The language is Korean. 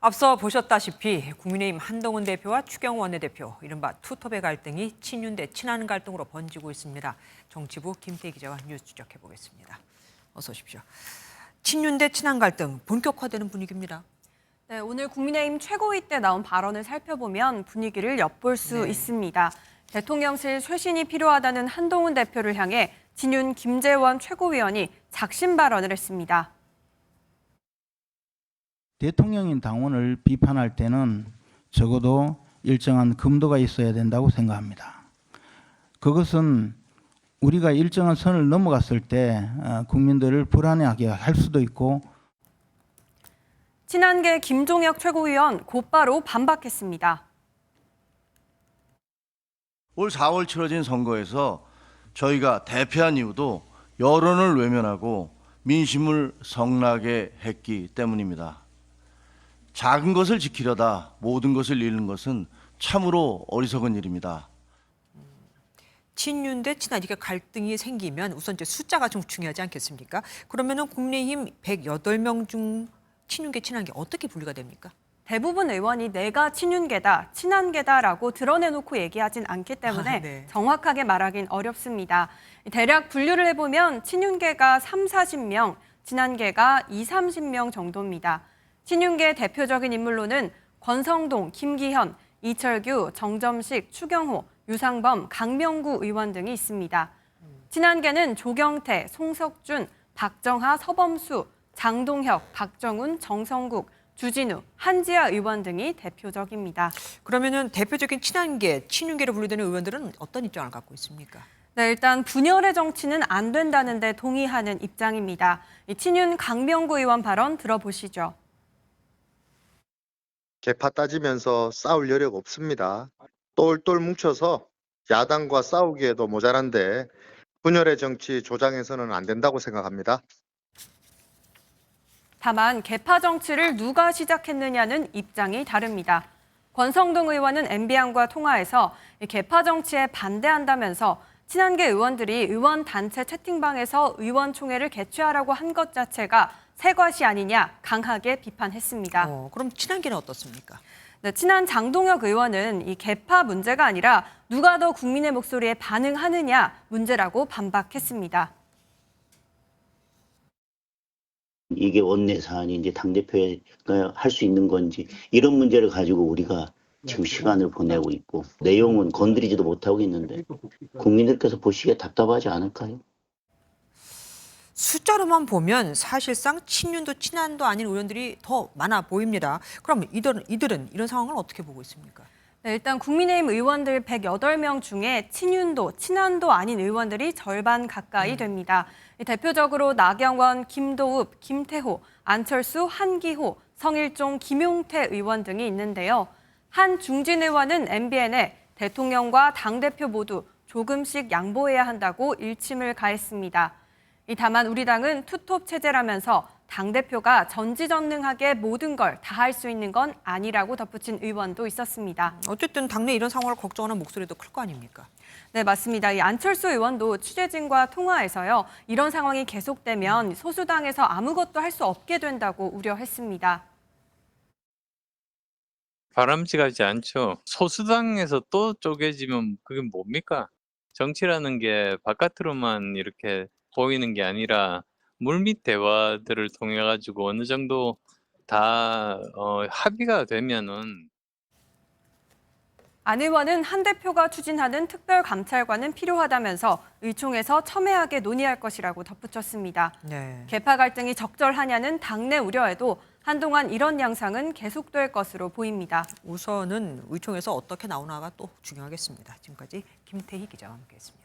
앞서 보셨다시피 국민의힘 한동훈 대표와 추경호 원내대표, 이른바 투톱의 갈등이 친윤 대 친한 갈등으로 번지고 있습니다. 정치부 김태희 기자와 뉴스 추적해 보겠습니다. 어서 오십시오. 친윤 대 친한 갈등 본격화되는 분위기입니다. 네, 오늘 국민의힘 최고위 때 나온 발언을 살펴보면 분위기를 엿볼 수 있습니다. 대통령실 쇄신이 필요하다는 한동훈 대표를 향해 진윤 김재원 최고위원이 작심 발언을 했습니다. 대통령인 당원을 비판할 때는 적어도 일정한 금도가 있어야 된다고 생각합니다. 그것은 우리가 일정한 선을 넘어갔을 때 국민들을 불안해하게 할 수도 있고. 친한계 김종혁 최고위원 곧바로 반박했습니다. 올 4월 치러진 선거에서 저희가 대패한 이유도 여론을 외면하고 민심을 성나게 했기 때문입니다. 작은 것을 지키려다 모든 것을 잃는 것은 참으로 어리석은 일입니다. 친윤 대 친한 이게 갈등이 생기면 우선 이제 숫자가 좀 중요하지 않겠습니까? 그러면은 국민의힘 108명 중 친윤계 친한계 어떻게 분류가 됩니까? 대부분 의원이 내가 친윤계다, 친한계다라고 드러내놓고 얘기하진 않기 때문에 정확하게 말하긴 어렵습니다. 대략 분류를 해보면 친윤계가 3, 40명, 친한계가 2, 30명 정도입니다. 친윤계 대표적인 인물로는 권성동, 김기현, 이철규, 정점식, 추경호, 유상범, 강명구 의원 등이 있습니다. 친한계는 조경태, 송석준, 박정하, 서범수, 장동혁, 박정훈, 정성국, 주진우, 한지아 의원 등이 대표적입니다. 그러면은 대표적인 친한계, 친윤계로 분류되는 의원들은 어떤 입장을 갖고 있습니까? 네, 일단 분열의 정치는 안 된다는 데 동의하는 입장입니다. 친윤 강명구 의원 발언 들어보시죠. 계파 따지면서 싸울 여력 없습니다. 똘똘 뭉쳐서 야당과 싸우기에도 모자란데 분열의 정치 조장해서는 안 된다고 생각합니다. 다만 계파 정치를 누가 시작했느냐는 입장이 다릅니다. 권성동 의원은 MBN과 통화에서 계파 정치에 반대한다면서 친한계 의원들이 의원 단체 채팅방에서 의원총회를 개최하라고 한 것 자체가 새과시 아니냐 강하게 비판했습니다. 그럼 친한계는 어떻습니까? 네, 친한 장동혁 의원은 이 계파 문제가 아니라 누가 더 국민의 목소리에 반응하느냐 문제라고 반박했습니다. 이게 원내 사안인지 당대표가 할 수 있는 건지 이런 문제를 가지고 우리가 지금 시간을 보내고 있고 내용은 건드리지도 못하고 있는데 국민들께서 보시기에 답답하지 않을까요? 숫자로만 보면 사실상 친윤도 친한도 아닌 의원들이 더 많아 보입니다. 그럼 이들은 이런 상황을 어떻게 보고 있습니까? 네, 일단 국민의힘 의원들 108명 중에 친윤도 친한도 아닌 의원들이 절반 가까이 됩니다. 대표적으로 나경원, 김도읍, 김태호, 안철수, 한기호, 성일종, 김용태 의원 등이 있는데요. 한중진 의원은 MBN에 대통령과 당대표 모두 조금씩 양보해야 한다고 일침을 가했습니다. 다만 우리 당은 투톱 체제라면서 당대표가 전지전능하게 모든 걸 다 할 수 있는 건 아니라고 덧붙인 의원도 있었습니다. 어쨌든 당내 이런 상황을 걱정하는 목소리도 클 거 아닙니까? 네, 맞습니다. 이 안철수 의원도 취재진과 통화에서요. 이런 상황이 계속되면 소수당에서 아무것도 할 수 없게 된다고 우려했습니다. 바람직하지 않죠. 소수당에서 또 쪼개지면 그게 뭡니까? 정치라는 게 바깥으로만 이렇게 보이는 게 아니라 물밑 대화들을 통해 가지고 어느 정도 다 합의가 되면은. 안 의원은 한 대표가 추진하는 특별감찰관은 필요하다면서 의총에서 첨예하게 논의할 것이라고 덧붙였습니다. 계파 갈등이 적절하냐는 당내 우려에도 한동안 이런 양상은 계속될 것으로 보입니다. 우선은 의총에서 어떻게 나오나가 또 중요하겠습니다. 지금까지 김태희 기자와 함께했습니다.